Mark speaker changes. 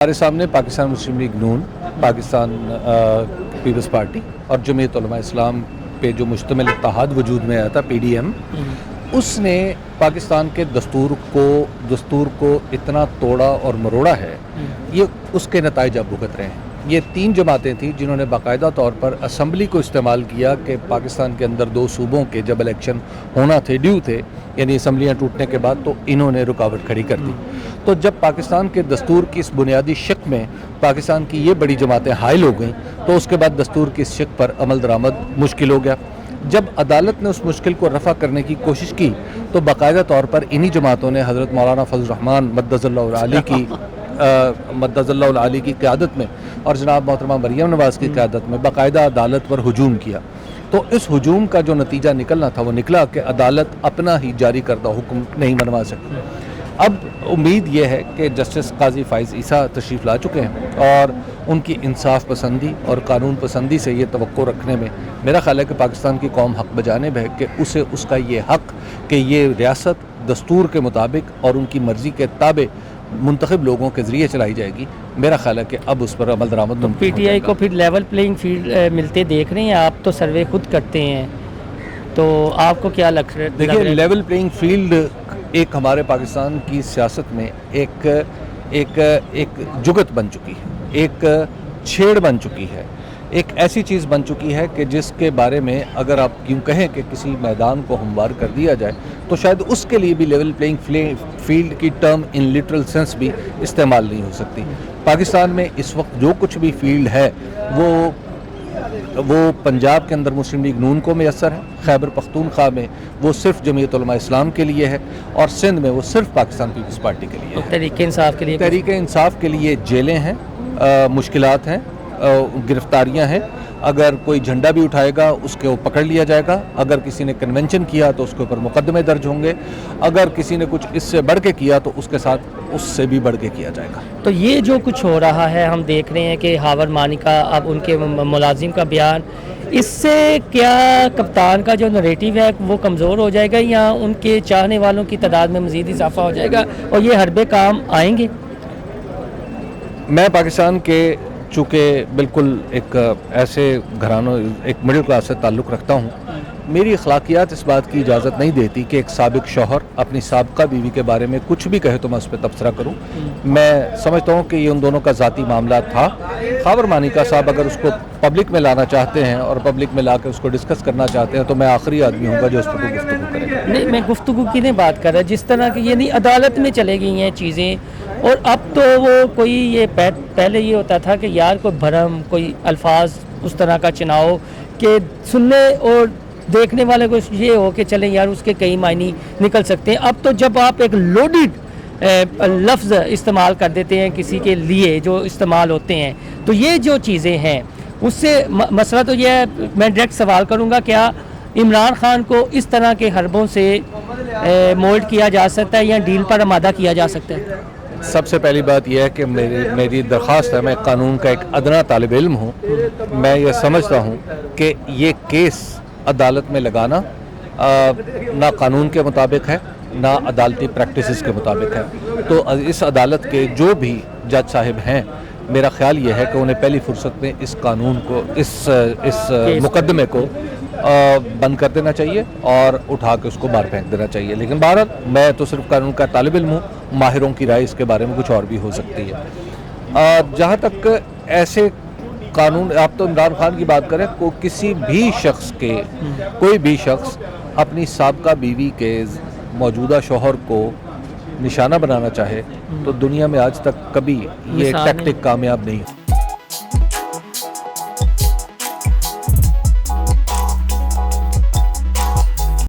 Speaker 1: हमारे सामने पाकिस्तान मुस्लिम लीग नून, Pakistan peoples party और जमीयत उलमा इस्लाम पे जो मुश्तमिल इत्तेहाद वजूद में आया था PDM, उसने पाकिस्तान के दस्तूर को इतना तोड़ा और मरोड़ा है, ये उसके नताइज अब भुगत रहे हैं। ये 3 जमातें थी जिन्होंने बाकायदा तौर पर असम्बली को इस्तेमाल किया कि पाकिस्तान के अंदर 2 सूबों के जब इलेक्शन होना थे, ड्यू थे, यानी असम्बलियाँ टूटने के बाद, तो इन्होंने रुकावट खड़ी कर दी। तो जब पाकिस्तान के दस्तूर की इस बुनियादी शक में पाकिस्तान की ये बड़ी जमातें हाइल हो गईं, तो उसके बाद दस्तूर की इस शक पर अमल दरामद मुश्किल हो गया। जब अदालत ने उस मुश्किल को रफ़ा करने की कोशिश की, तो बाकायदा तौर पर इन्हीं जमातों ने हज़रत मौलाना फजल रहमान मद्दज़ल्लाहु आली की क़यादत में और जनाब मोहतरमा मरियम नवाज़ की क़यादत में बाकायदा अदालत पर हुजूम किया। तो इस हुजूम का जो नतीजा निकलना था वो निकला कि अदालत अपना ही जारी करदा हुक्म नहीं मनवा सकती। अब उम्मीद ये है कि जस्टिस काजी फ़ाइज़ ईसा तशरीफ़ ला चुके हैं और उनकी इंसाफ पसंदी और कानून पसंदी से ये तवक्को रखने में मेरा ख्याल है कि पाकिस्तान की कौम हक़ बजानिब है कि उसे उसका ये हक़ कि ये रियासत दस्तूर के मुताबिक और उनकी मर्ज़ी के ताबे मुंतखब लोगों के ज़रिए चलाई जाएगी। मेरा ख्याल है कि अब उस पर अमल दरामद
Speaker 2: PTI को फिर लेवल प्लेइंग फील्ड मिलते देख रहे हैं आप, तो सर्वे खुद करते हैं, तो आपको क्या लग रहा है?
Speaker 1: देखिए, लेवल प्लेइंग फील्ड एक हमारे पाकिस्तान की सियासत में एक जुगत बन चुकी है, एक छेड़ बन चुकी है, एक ऐसी चीज़ बन चुकी है कि जिसके बारे में अगर आप यूँ कहें कि किसी मैदान को हमवार कर दिया जाए तो शायद उसके लिए भी लेवल प्लेइंग फील्ड की टर्म इन लिटरल सेंस भी इस्तेमाल नहीं हो सकती। पाकिस्तान में इस वक्त जो कुछ भी फील्ड है वो पंजाब के अंदर मुस्लिम लीग नून को मैसर है, खैबर पख्तूनख्वा में वो सिर्फ जमीयत उलमा इस्लाम के लिए है और सिंध में वो सिर्फ पाकिस्तान पीपल्स पार्टी के लिए है। तहरीक इंसाफ के लिए जेलें हैं, मुश्किलात हैं, गिरफ्तारियां हैं। अगर कोई झंडा भी उठाएगा उसके वो पकड़ लिया जाएगा, अगर किसी ने कन्वेंशन किया तो उसके ऊपर मुकदमे दर्ज होंगे, अगर किसी ने कुछ इससे बढ़ के किया तो उसके साथ उससे भी बढ़ के किया जाएगा।
Speaker 2: तो ये जो कुछ हो रहा है, हम देख रहे हैं कि हावर मानिका, अब उनके मुलाजिम का बयान, इससे क्या कप्तान का जो नरेटिव है वो कमज़ोर हो जाएगा या उनके चाहने वालों की तादाद में मज़ीद इजाफा हो जाएगा और ये हरबे काम आएंगे?
Speaker 1: मैं पाकिस्तान के चूँकि बिल्कुल एक ऐसे घरानों, एक मिडिल क्लास से ताल्लुक़ रखता हूँ, मेरी अखलाकियात इस बात की इजाज़त नहीं देती कि एक साबिक शौहर अपनी साबिका बीवी के बारे में कुछ भी कहे तो मैं उस पर तबसरा करूँ। मैं समझता हूँ कि ये उन दोनों का ज़ाती मामला था। खावर मानिका साहब अगर उसको पब्लिक में लाना चाहते हैं और पब्लिक में ला कर उसको डिस्कस करना चाहते हैं तो मैं आखिरी आदमी हूँगा जो उस पर कोई गुफ्तगू करेगा।
Speaker 2: नहीं, मैं गुफ्तगू की नहीं बात कर रहा, जिस तरह की ये नहीं अदालत में चले गई हैं चीज़ें, और अब तो वो कोई ये पहले ये होता था कि यार कोई भरम, कोई अल्फाज उस तरह का चुनाव कि सुनने और देखने वाले को ये हो कि चले यार उसके कई मायने निकल सकते हैं। अब तो जब आप एक लोडेड लफ्ज़ इस्तेमाल कर देते हैं किसी के लिए जो इस्तेमाल होते हैं, तो ये जो चीज़ें हैं उससे मसला तो ये है, मैं डायरेक्ट सवाल करूँगा, क्या इमरान खान को इस तरह के हरबों से मोल्ड किया जा सकता है या डील पर आमादा किया जा सकता है?
Speaker 1: सबसे पहली बात यह है कि मेरी दरख्वास्त है, मैं कानून का एक अदना तालिब इल्म हूँ, मैं ये समझता हूँ कि ये केस अदालत में लगाना ना कानून के मुताबिक है ना अदालती प्रैक्टिसेस के मुताबिक है। तो इस अदालत के जो भी जज साहिब हैं, मेरा ख्याल ये है कि उन्हें पहली फुर्सत में इस कानून को, इस मुकदमे को बंद कर देना चाहिए और उठा के उसको बाहर फेंक देना चाहिए। लेकिन बहरहाल मैं तो सिर्फ कानून का तालिब इल्म हूँ, माहिरों की राय इसके बारे में कुछ और भी हो सकती है। जहाँ तक ऐसे कानून, आप तो इमरान खान की बात करें, किसी भी शख्स के, कोई भी शख्स अपनी साबका बीवी के मौजूदा शौहर को निशाना बनाना चाहे तो दुनिया में आज तक कभी ये टैक्टिक कामयाब नहीं।